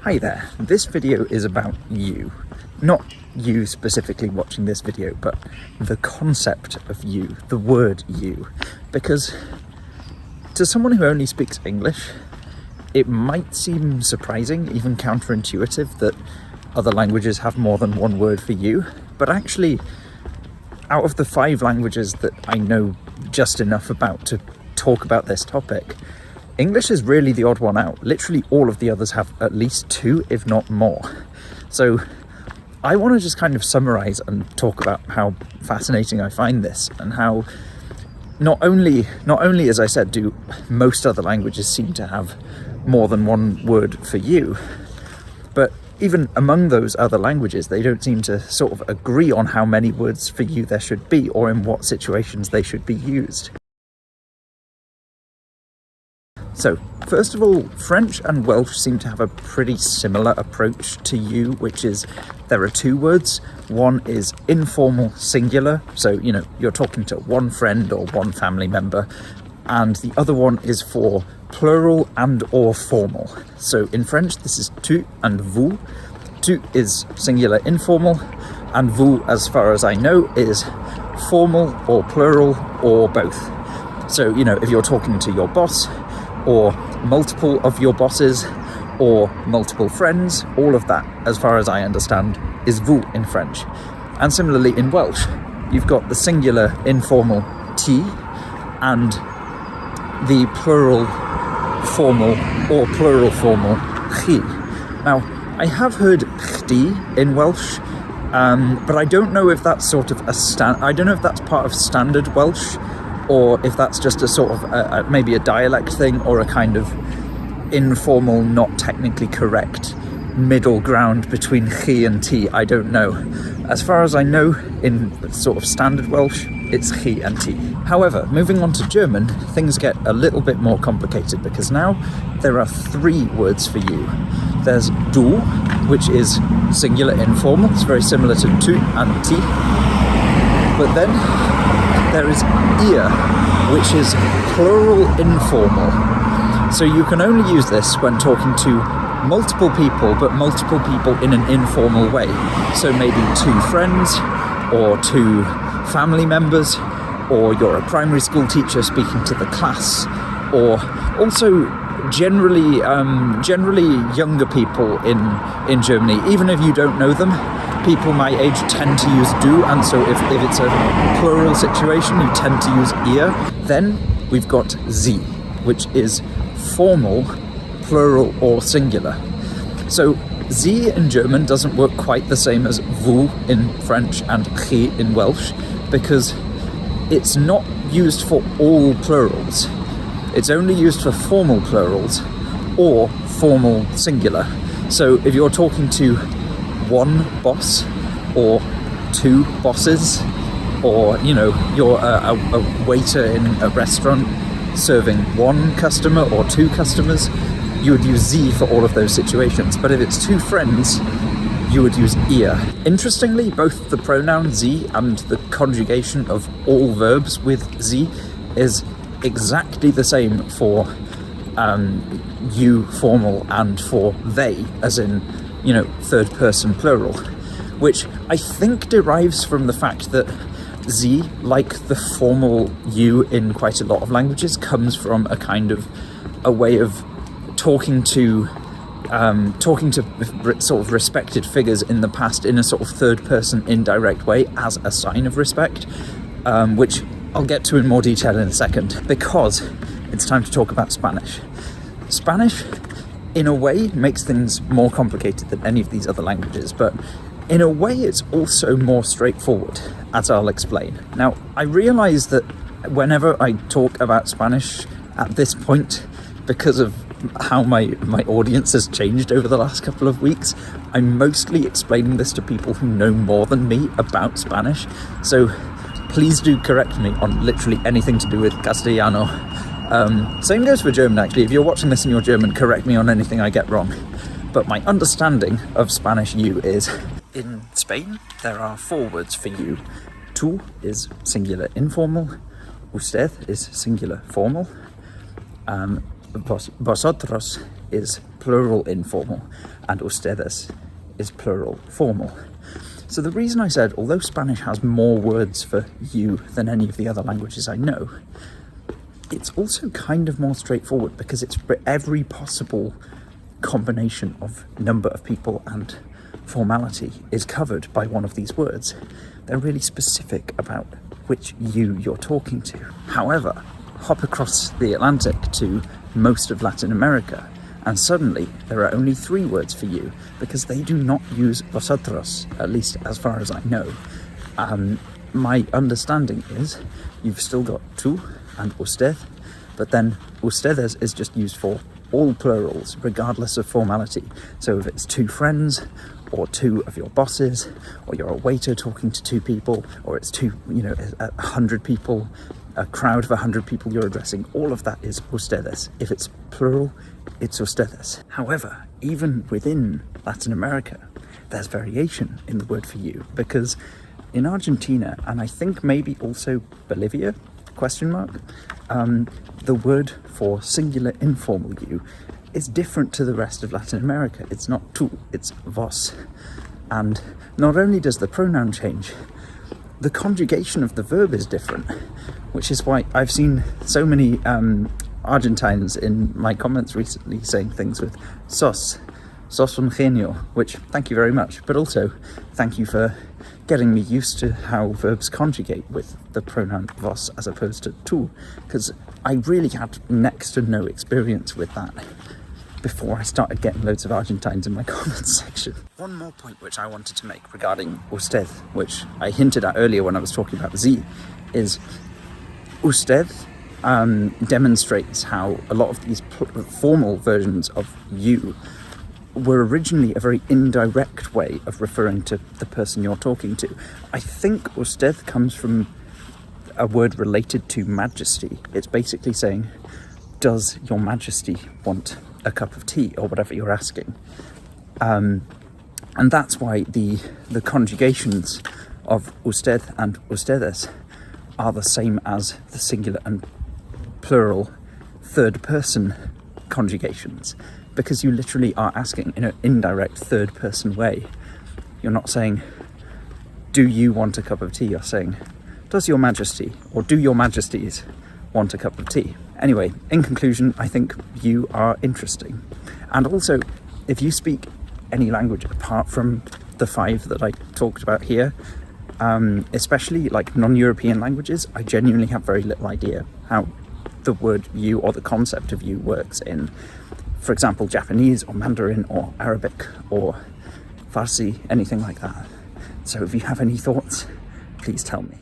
Hi there, this video is about you. Not you specifically watching this video, but the concept of you, the word you. Because to someone who only speaks English, it might seem surprising, even counterintuitive, that other languages have more than one word for you. But actually, out of the 5 languages that I know just enough about to talk about this topic, English is really the odd one out. Literally all of the others have at least 2, if not more. So I want to just kind of summarize and talk about how fascinating I find this, and how not only, as I said, do most other languages seem to have more than one word for you, but even among those other languages, they don't seem to sort of agree on how many words for you there should be, or in what situations they should be used. So, first of all, French and Welsh seem to have a pretty similar approach to you, which is there are 2 words. One is informal singular, so, you know, you're talking to one friend or one family member, and the other one is for plural and or formal. So in French, this is tu and vous. Tu is singular informal, and vous, as far as I know, is formal or plural or both. So, you know, if you're talking to your boss, or multiple of your bosses, or multiple friends, all of that, as far as I understand, is vous in French. And similarly in Welsh, you've got the singular informal ti and the plural formal or plural formal chi. Now, I have heard chdi in Welsh, but I don't know if that's sort of I don't know if that's part of standard Welsh, or if that's just a sort of maybe a dialect thing, or a kind of informal, not technically correct middle ground between chi and ti. I don't know. As far as I know, in sort of standard Welsh, it's chi and ti. However, moving on to German, things get a little bit more complicated, because now there are 3 words for you. There's du, which is singular informal. It's very similar to tu and ti. But then there is ihr, which is plural informal. So you can only use this when talking to multiple people, but multiple people in an informal way. So maybe 2 friends, or 2 family members, or you're a primary school teacher speaking to the class, or also generally younger people in Germany. Even if you don't know them, people my age tend to use du, and so if it's a plural situation, you tend to use ihr. Then we've got sie, which is formal, plural or singular. So sie in German doesn't work quite the same as vous in French and chi in Welsh, because it's not used for all plurals. It's only used for formal plurals or formal singular. So if you're talking to one boss, or 2 bosses, or, you know, you're a waiter in a restaurant serving 1 customer or 2 customers, you would use sie for all of those situations. But if it's 2 friends, you would use ihr. Interestingly, both the pronoun sie and the conjugation of all verbs with sie is exactly the same for you formal and for they, as in, you know, 3rd person plural, which I think derives from the fact that sie, like the formal you in quite a lot of languages, comes from a kind of a way of talking to sort of respected figures in the past in a sort of 3rd person indirect way as a sign of respect, which I'll get to in more detail in a second, because it's time to talk about Spanish. Spanish, in a way, makes things more complicated than any of these other languages, but in a way it's also more straightforward, as I'll explain. Now, I realise that whenever I talk about Spanish at this point, because of how my audience has changed over the last couple of weeks, I'm mostly explaining this to people who know more than me about Spanish, so please do correct me on literally anything to do with Castellano. Same goes for German, actually. If you're watching this and you're German, correct me on anything I get wrong. But my understanding of Spanish you is, in Spain, there are 4 words for you. Tu is singular informal, usted is singular formal, vosotros is plural informal, and ustedes is plural formal. So the reason I said, although Spanish has more words for you than any of the other languages I know, it's also kind of more straightforward because it's for every possible combination of number of people and formality is covered by one of these words. They're really specific about which you're talking to. However, hop across the Atlantic to most of Latin America, and suddenly there are only 3 words for you because they do not use vosotros, at least as far as I know. My understanding is you've still got tú and usted, but then ustedes is just used for all plurals, regardless of formality. So if it's 2 friends, or 2 of your bosses, or you're a waiter talking to 2 people, or it's 100 people, a crowd of 100 people you're addressing, all of that is ustedes. If it's plural, it's ustedes. However, even within Latin America, there's variation in the word for you, because in Argentina, and I think maybe also Bolivia, the word for singular informal you is different to the rest of Latin America. It's not tú, it's vos. And not only does the pronoun change, the conjugation of the verb is different, which is why I've seen so many Argentines in my comments recently saying things with sos un genio, which thank you very much, but also thank you for getting me used to how verbs conjugate with the pronoun vos as opposed to tú, because I really had next to no experience with that before I started getting loads of Argentines in my comments section. One more point which I wanted to make regarding usted, which I hinted at earlier when I was talking about Sie, is usted demonstrates how a lot of these formal versions of you were originally a very indirect way of referring to the person you're talking to. I think usted comes from a word related to majesty. It's basically saying, does your majesty want a cup of tea, or whatever you're asking. And that's why the conjugations of usted and ustedes are the same as the singular and plural third person conjugations, because you literally are asking in an indirect third person way. You're not saying, do you want a cup of tea? You're saying, does your majesty, or do your majesties want a cup of tea? Anyway, in conclusion, I think you are interesting. And also, if you speak any language apart from the 5 that I talked about here, especially like non-European languages, I genuinely have very little idea how the word you or the concept of you works in, for example, Japanese or Mandarin or Arabic or Farsi, anything like that. So if you have any thoughts, please tell me.